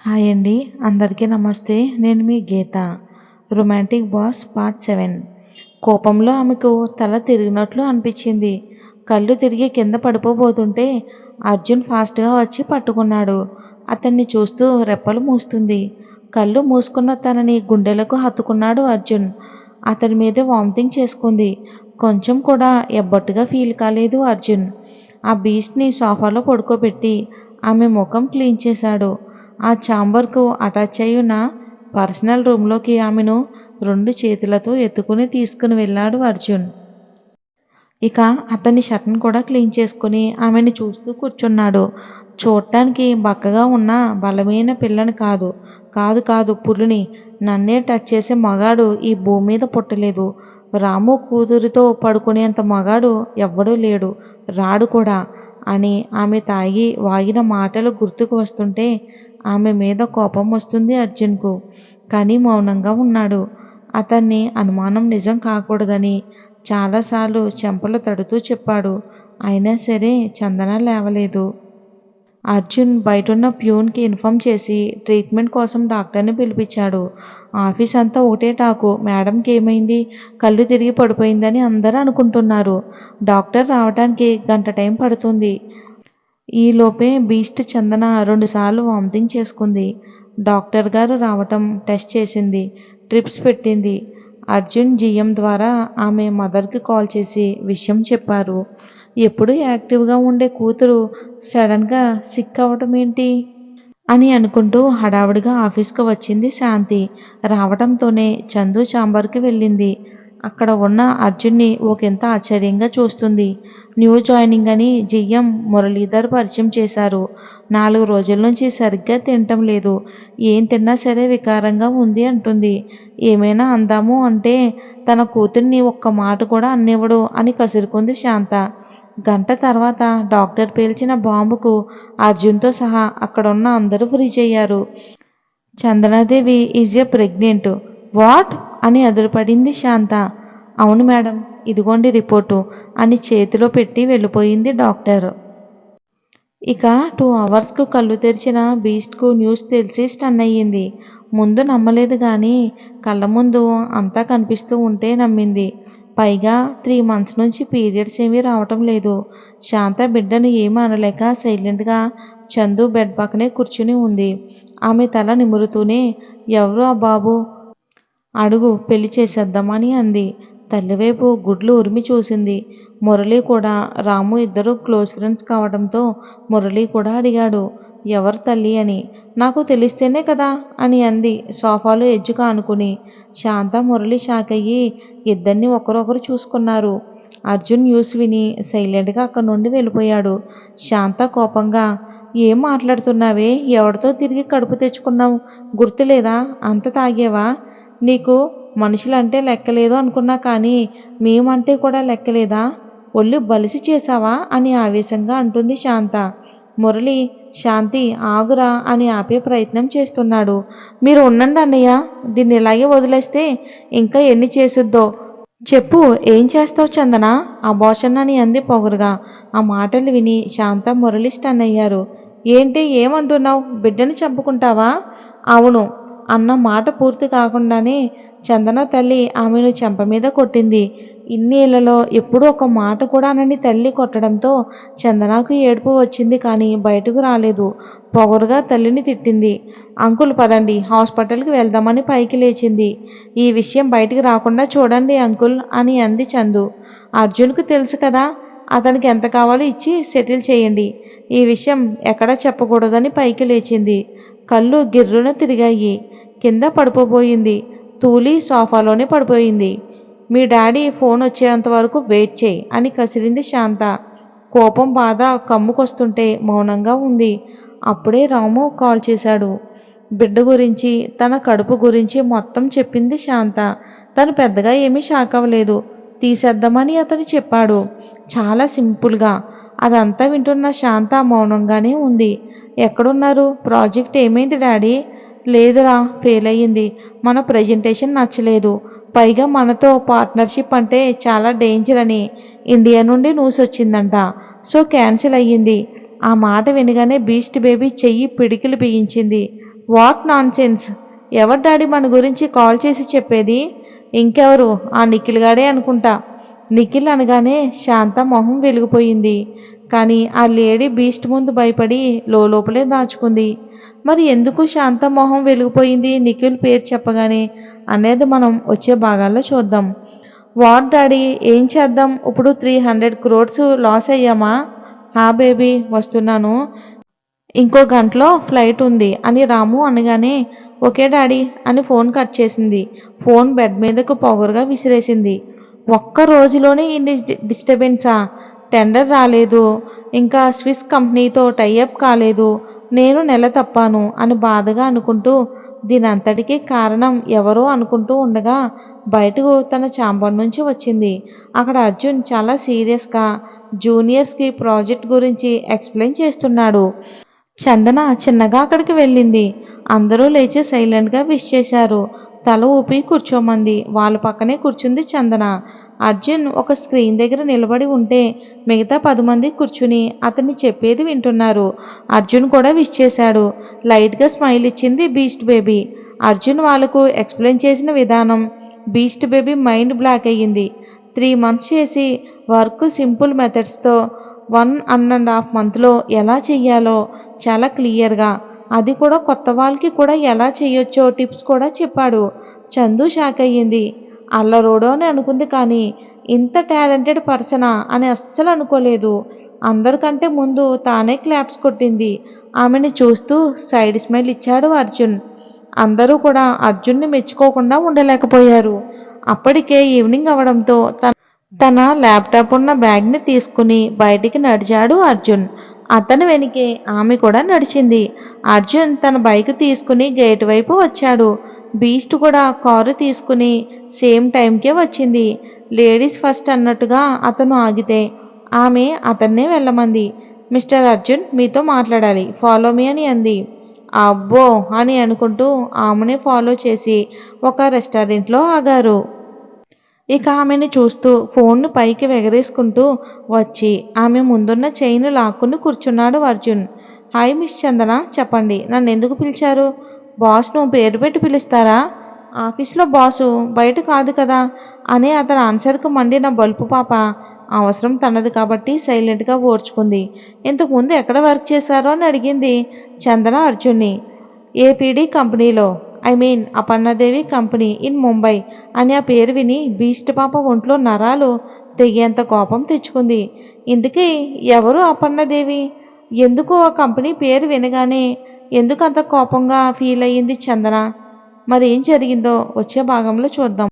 Hi అండి. అందరికీ నమస్తే. నేను మీ గీత. Romantic boss part 7. కోపంలో ఆమెకు తల తిరిగినట్లు అనిపించింది. కళ్ళు తిరిగి కింద పడిపోబోతుంటే అర్జున్ ఫాస్ట్గా వచ్చి పట్టుకున్నాడు. అతన్ని చూస్తూ రెప్పలు మూస్తుంది. కళ్ళు మూసుకున్న తనని గుండెలకు హత్తుకున్నాడు అర్జున్. అతని మీదే వామిటింగ్ చేసుకుంది. కొంచెం కూడా ఎబ్బట్టుగా ఫీల్ కాలేదు అర్జున్. ఆ బీస్ట్ని సోఫాలో పడుకోబెట్టి ఆమె ముఖం క్లీన్ చేశాడు. ఆ ఛాంబర్కు అటాచ్ అయి ఉన్న పర్సనల్ రూమ్లోకి ఆమెను 2 చేతులతో ఎత్తుకుని తీసుకుని వెళ్ళాడు అర్జున్. ఇక అతని షర్ట్ను కూడా క్లీన్ చేసుకుని ఆమెను చూస్తూ కూర్చున్నాడు. చూడటానికి బక్కగా ఉన్న బలమైన పిల్లని కాదు, కాదు కాదు పులిని. నన్నే టచ్ చేసే మగాడు ఈ భూమి మీద పుట్టలేదు. రాము కూతురితో పడుకునేంత మగాడు ఎవ్వడూ లేడు, రాడు కూడా అని ఆమె తాగి వాగిన మాటలు గుర్తుకు వస్తుంటే ఆమె మీద కోపం వస్తుంది అర్జున్కు. కానీ మౌనంగా ఉన్నాడు. అతన్ని అనుమానం నిజం కాకూడదని చాలాసార్లు చెంపలు తడుతూ చెప్పాడు. అయినా సరే చందన లేవలేదు. అర్జున్ బయటున్న ప్యూన్కి ఇన్ఫార్మ్ చేసి ట్రీట్మెంట్ కోసం డాక్టర్ని పిలిపించాడు. ఆఫీస్ అంతా ఒకటే టాకు, మేడంకి ఏమైంది, కళ్ళు తిరిగి పడిపోయిందని అందరూ అనుకుంటున్నారు. డాక్టర్ రావడానికి గంట టైం పడుతుంది. ఈలోపే బీస్ట్ చందన 2 సార్లు వామిటింగ్ చేసుకుంది. డాక్టర్ గారు రావటం, టెస్ట్ చేసింది, ట్రిప్స్ పెట్టింది. అర్జున్ జీఎం ద్వారా ఆమె మదర్కి కాల్ చేసి విషయం చెప్పారు. ఎప్పుడూ యాక్టివ్గా ఉండే కూతురు సడన్గా సిక్ అవ్వటం ఏంటి అని అనుకుంటూ హడావుడిగా ఆఫీస్కు వచ్చింది శాంతి. రావటంతోనే చందు ఛాంబర్కి వెళ్ళింది. అక్కడ ఉన్న అర్జున్ని ఒకంత ఆశ్చర్యంగా చూస్తుంది. న్యూ జాయినింగ్ అని జిఎం మురళీధర్ పరిచయం చేశారు. 4 రోజుల నుంచి సరిగ్గా తినటం లేదు. ఏం తిన్నా సరే వికారంగా ఉంది అంటుంది. ఏమైనా అందాము అంటే తన కూతుర్ని ఒక్క మాట కూడా అన్నివ్వడు అని కసురుకుంది శాంత. గంట తర్వాత డాక్టర్ పేల్చిన బాంబుకు అర్జున్తో సహా అక్కడున్న అందరూ ఫ్రీజ్ అయ్యారు. చందనాదేవి ఈజ్ ఎ ప్రెగ్నెంట్. వాట్ అని ఎదురుపడింది శాంత. అవును మేడం, ఇదిగోండి రిపోర్టు అని చేతిలో పెట్టి వెళ్ళిపోయింది డాక్టర్. ఇక 2 అవర్స్కు కళ్ళు తెరిచిన బీస్ట్కు న్యూస్ తెలిసి స్టన్ అయ్యింది. ముందు నమ్మలేదు కానీ కళ్ళ ముందు అంతా కనిపిస్తూ ఉంటే నమ్మింది. పైగా 3 మంత్స్ నుంచి పీరియడ్స్ ఏమీ రావటం లేదు. శాంత బిడ్డను ఏమీ అనలేక సైలెంట్గా చందు బెడ్ పక్కనే కూర్చుని ఉంది. ఆమె తల నిమురుతూనే ఎవరు ఆ బాబు, అడుగు పెళ్లి చేసేద్దామని అంది. తల్లివైపు గుడ్లు ఉరిమి చూసింది. మురళి కూడా, రాము ఇద్దరు క్లోజ్ ఫ్రెండ్స్ కావడంతో మురళి కూడా అడిగాడు ఎవరు తల్లి అని. నాకు తెలిస్తేనే కదా అని అంది సోఫాలో ఎజ్జుగా అనుకుని. శాంత మురళి షాక్ అయ్యి ఇద్దరిని ఒకరొకరు చూసుకున్నారు. అర్జున్ న్యూస్ విని సైలెంట్గా అక్కడి నుండి వెళ్ళిపోయాడు. శాంత కోపంగా ఏం మాట్లాడుతున్నావే, ఎవరితో తిరిగి కడుపు తెచ్చుకున్నావు, గుర్తులేదా, అంత తాగేవా, నీకు మనుషులంటే లెక్కలేదు అనుకున్నా కానీ మేమంటే కూడా లెక్కలేదా, ఒళ్ళు బలిసి చేశావా అని ఆవేశంగా అంటుంది శాంత. మురళి శాంతి ఆగురా అని ఆపే ప్రయత్నం చేస్తున్నాడు. మీరు ఉండండి అన్నయ్య, దీన్ని ఇలాగే వదిలేస్తే ఇంకా ఎన్ని చేసుద్దో చెప్పు, ఏం చేస్తావు చందన, అబార్షన్ అని అంది పొగరుగా. ఆ మాటలు విని శాంత మురళి స్టన్ అయ్యారు. ఏంటి, ఏమంటున్నావు, బిడ్డని చంపుకుంటావా? అవును అన్న మాట పూర్తి కాకుండానే చందన తల్లి ఆమెను చెంప మీద కొట్టింది. ఇన్నేళ్లలో ఎప్పుడూ ఒక మాట కూడా అనని తల్లి కొట్టడంతో చందనకు ఏడుపు వచ్చింది కానీ బయటకు రాలేదు. పొగరుగా తల్లిని తిట్టింది. అంకుల్ పదండి, హాస్పిటల్కి వెళ్దామని పైకి లేచింది. ఈ విషయం బయటికి రాకుండా చూడండి అంకుల్ అని అంది చందు. అర్జున్కు తెలుసు కదా, అతనికి ఎంత కావాలో ఇచ్చి సెటిల్ చేయండి. ఈ విషయం ఎక్కడా చెప్పకూడదని పైకి లేచింది. కళ్ళు గిర్రున తిరిగాయి. కింద పడిపోబోయింది. తూలి సోఫాలోనే పడిపోయింది. మీ డాడీ ఫోన్ వచ్చేంత వరకు వెయిట్ చేయి అని కసిరింది శాంత. కోపం బాధ కమ్ముకొస్తుంటే మౌనంగా ఉంది. అప్పుడే రాము కాల్ చేశాడు. బిడ్డ గురించి, తన కడుపు గురించి మొత్తం చెప్పింది శాంత. తను పెద్దగా ఏమీ షాక్ అవ్వలేదు. తీసేద్దామని అతను చెప్పాడు, చాలా సింపుల్గా. అదంతా వింటున్న శాంత మౌనంగానే ఉంది. ఎక్కడున్నారు, ప్రాజెక్ట్ ఏమైంది డాడీ? లేదురా, ఫెయిల్ అయ్యింది. మన ప్రజెంటేషన్ నచ్చలేదు. పైగా మనతో పార్ట్నర్షిప్ అంటే చాలా డేంజర్ అని ఇండియా నుండి న్యూస్ వచ్చిందంట. సో క్యాన్సిల్ అయ్యింది. ఆ మాట వినగానే బీస్ట్ బేబీ చెయ్యి పిడికిలు బిగించింది. What nonsense! ఎవరు డాడీ మన గురించి కాల్ చేసి చెప్పేది? ఇంకెవరు? ఆ నిఖిల్ గాడే అనుకుంటా. నిఖిల్ అనగానే శాంత మొహం వెలిగిపోయింది. కానీ ఆ లేడీ బీస్ట్ ముందు భయపడి లోపలే దాచుకుంది. మరి ఎందుకు శాంత మొహం వెలిగిపోయింది నిఖిల్ పేరు చెప్పగానే అనేది మనం వచ్చే భాగాల్లో చూద్దాం. వాట్ డాడీ ఏం చేద్దాం? ఇప్పుడు 300 క్రోర్స్ లాస్ అయ్యామా? హా బేబీ వస్తున్నాను. ఇంకో గంటలో ఫ్లైట్ ఉంది అని రాము అనగానే ఓకే డాడీ అని ఫోన్ కట్ చేసింది. ఫోన్ బెడ్ మీదకు పొగరుగా విసిరేసింది. ఒక్క రోజులోనే ఇన్ని డిస్టర్బెన్సా? టెండర్ రాలేదు, ఇంకా స్విస్ కంపెనీతో టైఅప్ కాలేదు, నేను నెల తప్పాను అని బాధగా అనుకుంటూ దీనంతటికీ కారణం ఎవరో అనుకుంటూ ఉండగా బయటకు తన ఛాంబర్ నుంచి వచ్చింది. అక్కడ అర్జున్ చాలా సీరియస్గా జూనియర్స్కి ప్రాజెక్ట్ గురించి ఎక్స్ప్లెయిన్ చేస్తున్నాడు. చందన చిన్నగా అక్కడికి వెళ్ళింది. అందరూ లేచి సైలెంట్గా విష్ చేశారు. తల ఊపి కూర్చోమంది. వాళ్ళ పక్కనే కూర్చుంది చందన. అర్జున్ ఒక స్క్రీన్ దగ్గర నిలబడి ఉంటే మిగతా 10 మంది కూర్చుని అతన్ని చెప్పేది వింటున్నారు. అర్జున్ కూడా విష్ చేశాడు. లైట్గా స్మైల్ ఇచ్చింది బీస్ట్ బేబీ. అర్జున్ వాళ్ళకు ఎక్స్ప్లెయిన్ చేసిన విధానం బీస్ట్ బేబీ మైండ్ బ్లాక్ అయ్యింది. 3 మంత్స్ చేసి వర్క్ సింపుల్ మెథడ్స్తో 1.5 మంత్లో ఎలా చెయ్యాలో చాలా క్లియర్గా, అది కూడా కొత్త వాళ్ళకి కూడా ఎలా చేయొచ్చో టిప్స్ కూడా చెప్పాడు. చందు షాక్ అయ్యింది. అల్లరోడు అని అనుకుంది కానీ ఇంత టాలెంటెడ్ పర్సనా అని అస్సలు అనుకోలేదు. అందరికంటే ముందు తానే క్లాప్స్ కొట్టింది. ఆమెని చూస్తూ సైడ్ స్మైల్ ఇచ్చాడు అర్జున్. అందరూ కూడా అర్జున్ని మెచ్చుకోకుండా ఉండలేకపోయారు. అప్పటికే ఈవినింగ్ అవడంతో తన ల్యాప్టాప్ ఉన్న బ్యాగ్ని తీసుకుని బయటికి నడిచాడు అర్జున్. అతని వెనుకే ఆమె కూడా నడిచింది. అర్జున్ తన బైక్ తీసుకుని గేట్ వైపు వచ్చాడు. బీస్ట్ కూడా కారు తీసుకుని సేమ్ టైంకే వచ్చింది. లేడీస్ ఫస్ట్ అన్నట్టుగా అతను ఆగితే ఆమె అతన్నే వెళ్ళమంది. మిస్టర్ అర్జున్ మీతో మాట్లాడాలి, ఫాలో మీ అని అంది. అబ్బో అని అనుకుంటూ ఆమెనే ఫాలో చేసి ఒక రెస్టారెంట్లో ఆగారు. ఇక ఆమెని చూస్తూ ఫోన్ను పైకి ఎగరేసుకుంటూ వచ్చి ఆమె ముందున్న చైన్ లాక్కుని కూర్చున్నాడు అర్జున్. హాయ్ మిస్ చందన, చెప్పండి నన్ను ఎందుకు పిలిచారు? బాస్ను పేరు పెట్టి పిలుస్తారా? ఆఫీస్లో బాసు బయట కాదు కదా అని అతని ఆన్సర్కు మండిన బల్పు పాప అవసరం తనది కాబట్టి సైలెంట్గా ఓర్చుకుంది. ఇంతకుముందు ఎక్కడ వర్క్ చేశారో అని అడిగింది చందన అర్జున్ని. ఏపీడీ కంపెనీలో, I mean Aparna Devi company in Mumbai అని ఆ పేరు విని బీస్ట్ పాప ఒంట్లో నరాలు తెగేంత కోపం తెచ్చుకుంది. ఇందుకీ ఎవరు అపర్ణదేవి? ఎందుకు ఆ కంపెనీ పేరు వినగానే ఎందుకు అంత కోపంగా ఫీల్ అయ్యింది చందన? మరి ఏం జరిగిందో వచ్చే భాగంలో చూద్దాం.